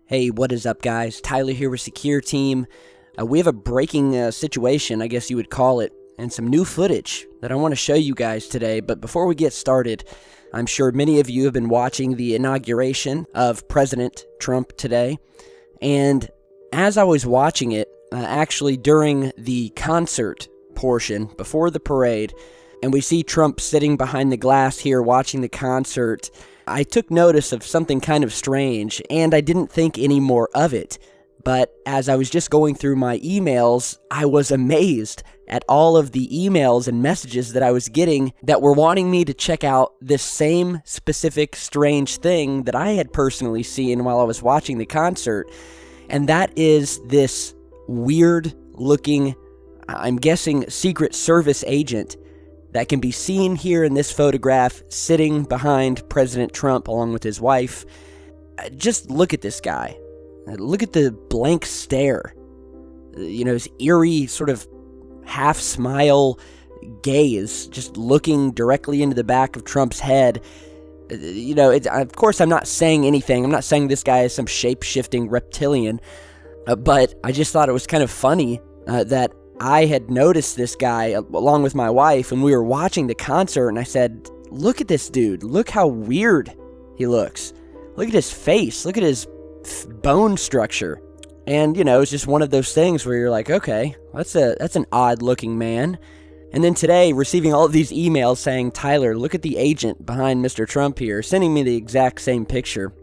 Hey, what is up, guys? Tyler here with Secureteam. We have a breaking situation, I guess you would call it, and some new footage that I want to show you guys today. But before we get started, I'm sure many of you have been watching the inauguration of President Trump today. And as I was watching it, actually during the concert portion, before the parade, and we see Trump sitting behind the glass here watching the concert, I took notice of something kind of strange, and I didn't think any more of it. But as I was just going through my emails, I was amazed at all of the emails and messages that I was getting that were wanting me to check out this same specific strange thing that I had personally seen while I was watching the concert. And that is this weird-looking, I'm guessing, Secret Service agent that can be seen here in this photograph sitting behind President Trump along with his wife. Just look at this guy. Look at the blank stare. You know, his eerie sort of half-smile gaze, just looking directly into the back of Trump's head. You know, of course, I'm not saying anything. I'm not saying this guy is some shape-shifting reptilian. But I just thought it was kind of funny that I had noticed this guy along with my wife when we were watching the concert, and I said, look at this dude. Look how weird he looks. Look at his face. Look at his bone structure. And, you know, it's just one of those things where you're like, okay, that's an odd-looking man. And then today, receiving all of these emails saying, Tyler, look at the agent behind Mr. Trump here, sending me the exact same picture.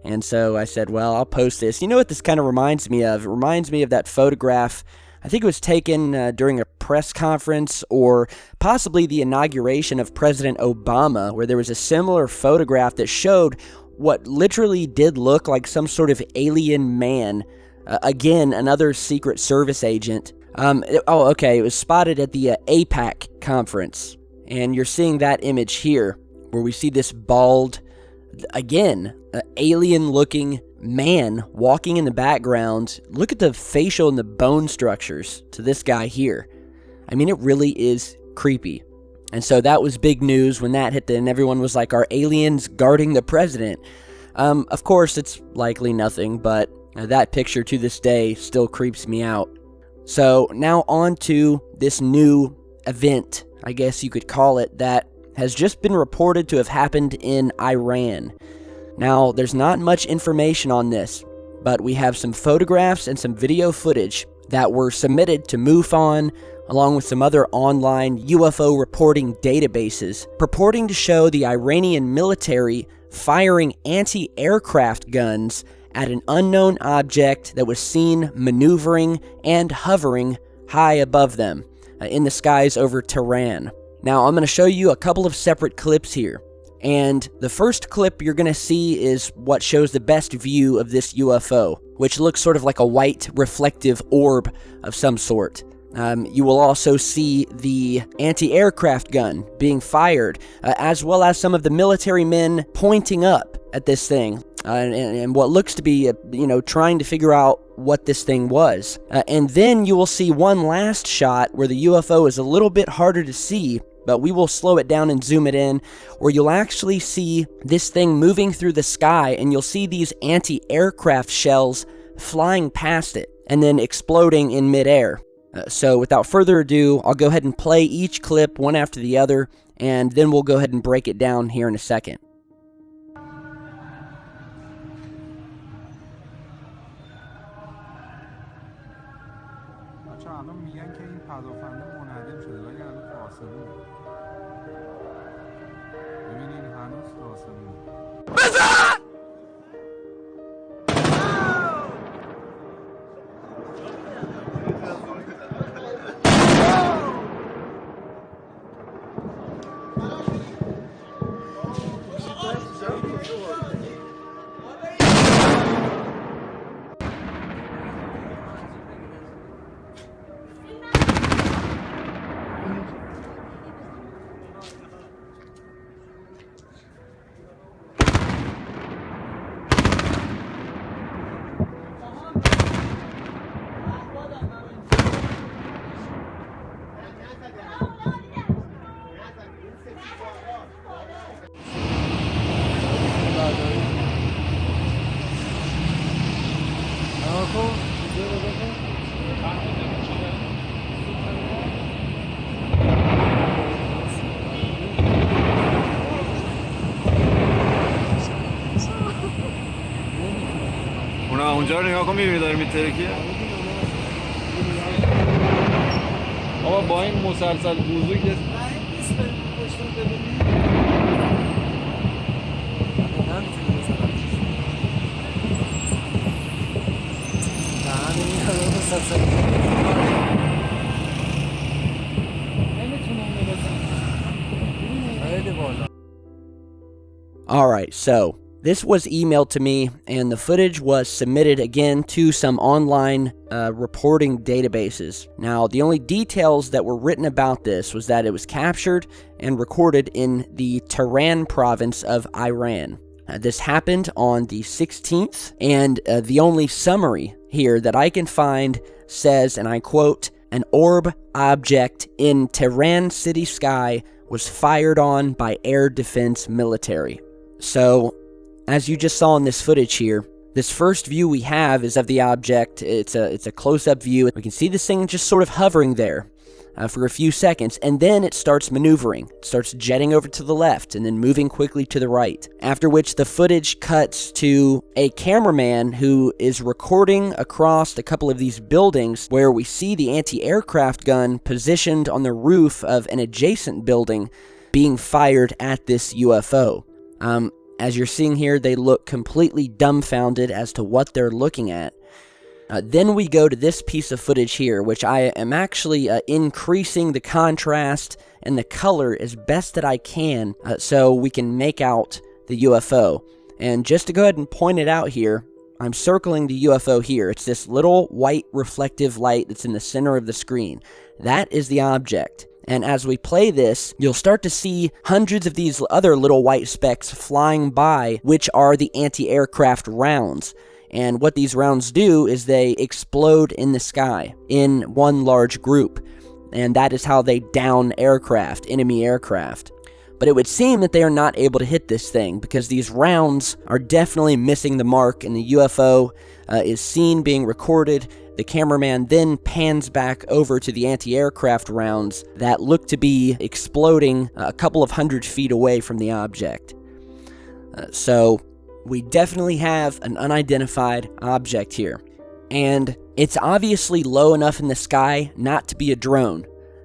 And so I said, well, I'll post this. You know what this kind of reminds me of? It reminds me of that photograph. I think it was taken during a press conference or possibly the inauguration of President Obama, where there was a similar photograph that showed what literally did look like some sort of alien man. Again, another Secret Service agent. It was spotted at the APAC conference. And you're seeing that image here, where we see this bald, again, alien-looking man walking in the background. Look at the facial and the bone structures to this guy here. I mean, it really is creepy. And so that was big news when that hit, and everyone was like, are aliens guarding the president? Of course, it's likely nothing, but that picture to this day still creeps me out. So now on to this new event, I guess you could call it, that has just been reported to have happened in Iran. Now, there's not much information on this, but we have some photographs and some video footage that were submitted to MUFON, along with some other online UFO reporting databases, purporting to show the Iranian military firing anti-aircraft guns at an unknown object that was seen maneuvering and hovering high above them in the skies over Tehran. Now, I'm going to show you a couple of separate clips here. And the first clip you're going to see is what shows the best view of this UFO, which looks sort of like a white reflective orb of some sort. You will also see the anti-aircraft gun being fired, as well as some of the military men pointing up at this thing, and what looks to be, trying to figure out what this thing was. And then you will see one last shot where the UFO is a little bit harder to see, but we will slow it down and zoom it in, where you'll actually see this thing moving through the sky, and you'll see these anti-aircraft shells flying past it, and then exploding in midair. So without further ado, I'll go ahead and play each clip one after the other, and then we'll go ahead and break it down here in a second. اونجا رو نگاه کن می‌بینی داره میترکه. آقا با این مسلسل بزرگ Alright, so this was emailed to me, and the footage was submitted again to some online reporting databases. Now, the only details that were written about this was that it was captured and recorded in the Tehran province of Iran. This happened on the 16th, and the only summary here that I can find says, and I quote, "An orb object in Tehran city sky was fired on by air defense military." So, as you just saw in this footage here, this first view we have is of the object. It's a close-up view. We can see this thing just sort of hovering there for a few seconds, and then it starts maneuvering. It starts jetting over to the left and then moving quickly to the right, after which the footage cuts to a cameraman who is recording across a couple of these buildings where we see the anti-aircraft gun positioned on the roof of an adjacent building being fired at this UFO. As you're seeing here, they look completely dumbfounded as to what they're looking at. Then we go to this piece of footage here, which I am actually increasing the contrast and the color as best that I can so we can make out the UFO. And just to go ahead and point it out here, I'm circling the UFO here. It's this little white reflective light that's in the center of the screen. That is the object. And as we play this, you'll start to see hundreds of these other little white specks flying by, which are the anti-aircraft rounds. And what these rounds do is they explode in the sky in one large group. And that is how they down aircraft, enemy aircraft. But it would seem that they are not able to hit this thing because these rounds are definitely missing the mark, and the UFO is seen being recorded. The cameraman then pans back over to the anti-aircraft rounds that look to be exploding a couple of 100 feet away from the object. So we definitely have an unidentified object here. And it's obviously low enough in the sky not to be a drone.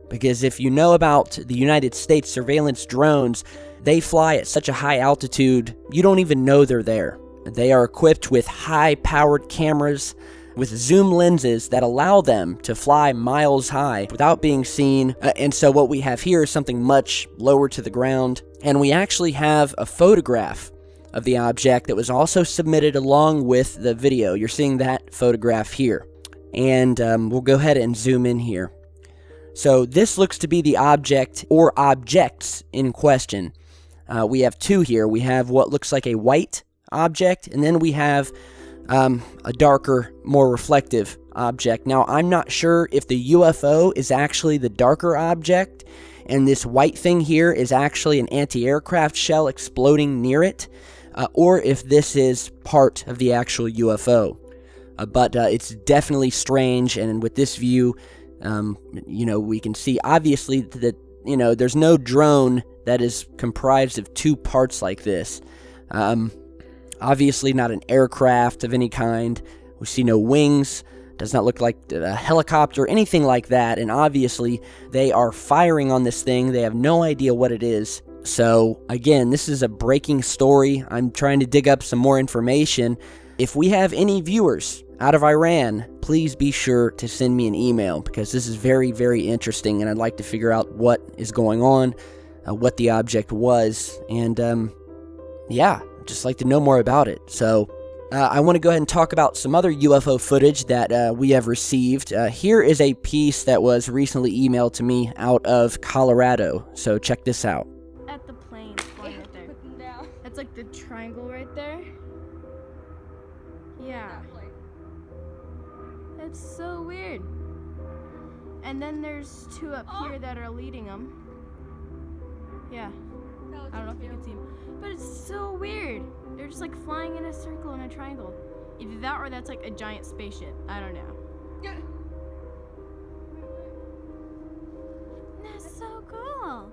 Because if you know about the United States surveillance drones, they fly at such a high altitude, you don't even know they're there. They are equipped with high-powered cameras with zoom lenses that allow them to fly miles high without being seen. And so what we have here is something much lower to the ground. And we actually have a photograph of the object that was also submitted along with the video. You're seeing that photograph here. And we'll go ahead and zoom in here. So this looks to be the object or objects in question. We have two here. We have what looks like a white object, and then we have a darker, more reflective object. Now, I'm not sure if the UFO is actually the darker object, and this white thing here is actually an anti-aircraft shell exploding near it, or if this is part of the actual UFO. But it's definitely strange, and with this view, we can see obviously that, there's no drone that is comprised of two parts like this. Obviously not an aircraft of any kind. We see no wings. Does not look like a helicopter, anything like that. And obviously they are firing on this thing. They have no idea what it is. So again, this is a breaking story. I'm trying to dig up some more information. If we have any viewers out of Iran, please be sure to send me an email because this is very, very interesting, and I'd like to figure out what is going on, what the object was, and I'd just like to know more about it. So I want to go ahead and talk about some other UFO footage that we have received. Here is a piece that was recently emailed to me out of Colorado, so check this out. At the plane flying right there. That's like the triangle right there. Yeah. That's so weird. And then there's two up here that are leading them. Yeah. I don't know if you can see them. But it's so weird. They're just like flying in a circle in a triangle. Either that or that's like a giant spaceship. I don't know. That's so cool.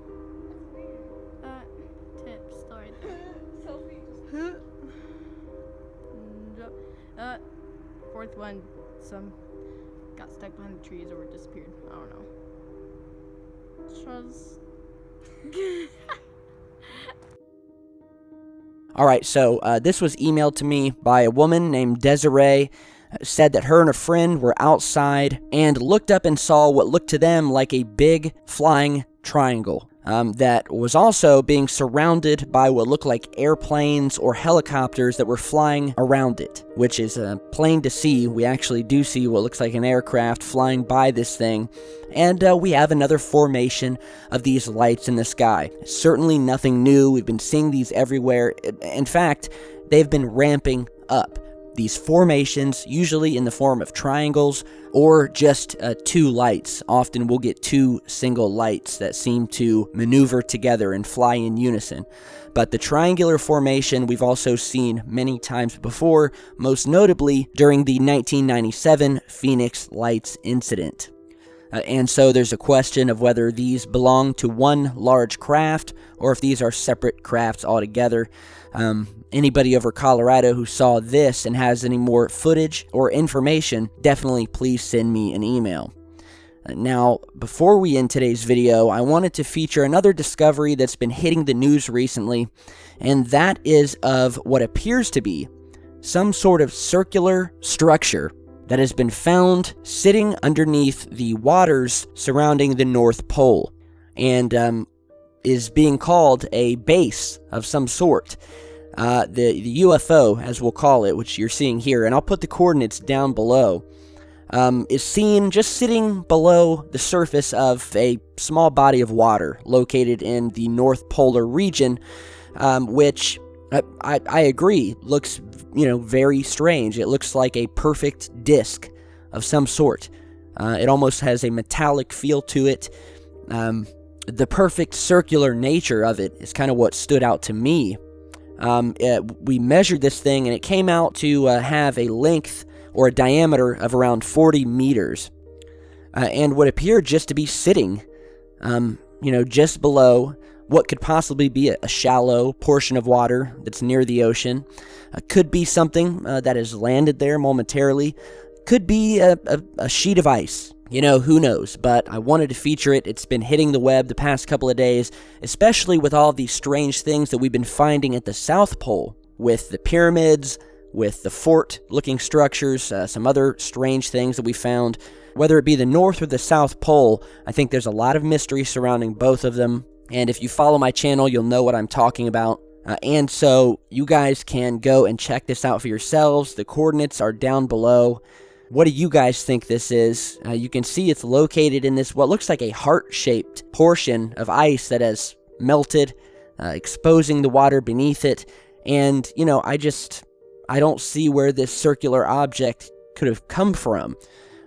Tip story there. Selfie. fourth one, some got stuck behind the trees or disappeared. I don't know. All right, so this was emailed to me by a woman named Desiree. Said that her and a friend were outside and looked up and saw what looked to them like a big flying triangle that was also being surrounded by what looked like airplanes or helicopters that were flying around it, which is plain to see. We actually do see what looks like an aircraft flying by this thing, and we have another formation of these lights in the sky. Certainly nothing new. We've been seeing these everywhere. In fact, they've been ramping up. These formations, usually in the form of triangles or just two lights. Often we'll get two single lights that seem to maneuver together and fly in unison. But the triangular formation we've also seen many times before, most notably during the 1997 Phoenix Lights incident. And so there's a question of whether these belong to one large craft or if these are separate crafts altogether. Anybody over Colorado who saw this and has any more footage or information, definitely please send me an email. Now, before we end today's video, I wanted to feature another discovery that's been hitting the news recently, and that is of what appears to be some sort of circular structure that has been found sitting underneath the waters surrounding the North Pole, and is being called a base of some sort. The UFO, as we'll call it, which you're seeing here, and I'll put the coordinates down below, is seen just sitting below the surface of a small body of water located in the North Polar region, which I agree looks, very strange. It looks like a perfect disc of some sort. It almost has a metallic feel to it. The perfect circular nature of it is kind of what stood out to me. We measured this thing, and it came out to have a length or a diameter of around 40 meters, and would appear just to be sitting, just below what could possibly be a shallow portion of water that's near the ocean. Could be something that has landed there momentarily. Could be a sheet of ice. Who knows, but I wanted to feature it. It's been hitting the web the past couple of days, especially with all these strange things that we've been finding at the South Pole, with the pyramids, with the fort-looking structures, some other strange things that we found. Whether it be the North or the South Pole, I think there's a lot of mystery surrounding both of them, and if you follow my channel, you'll know what I'm talking about. And so you guys can go and check this out for yourselves. The coordinates are down below. What do you guys think this is? You can see it's located in this, what looks like a heart-shaped portion of ice that has melted, exposing the water beneath it. And, I don't see where this circular object could have come from.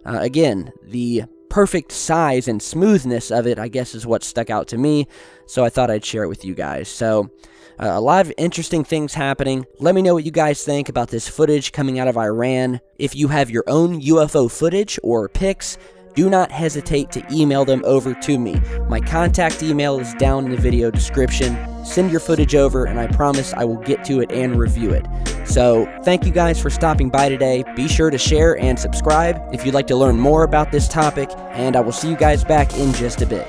Again, the perfect size and smoothness of it, I guess, is what stuck out to me. So I thought I'd share it with you guys. So a lot of interesting things happening. Let me know what you guys think about this footage coming out of Iran. If you have your own UFO footage or pics, do not hesitate to email them over to me. My contact email is down in the video description. Send your footage over, and I promise I will get to it and review it. So thank you guys for stopping by today. Be sure to share and subscribe if you'd like to learn more about this topic, and I will see you guys back in just a bit.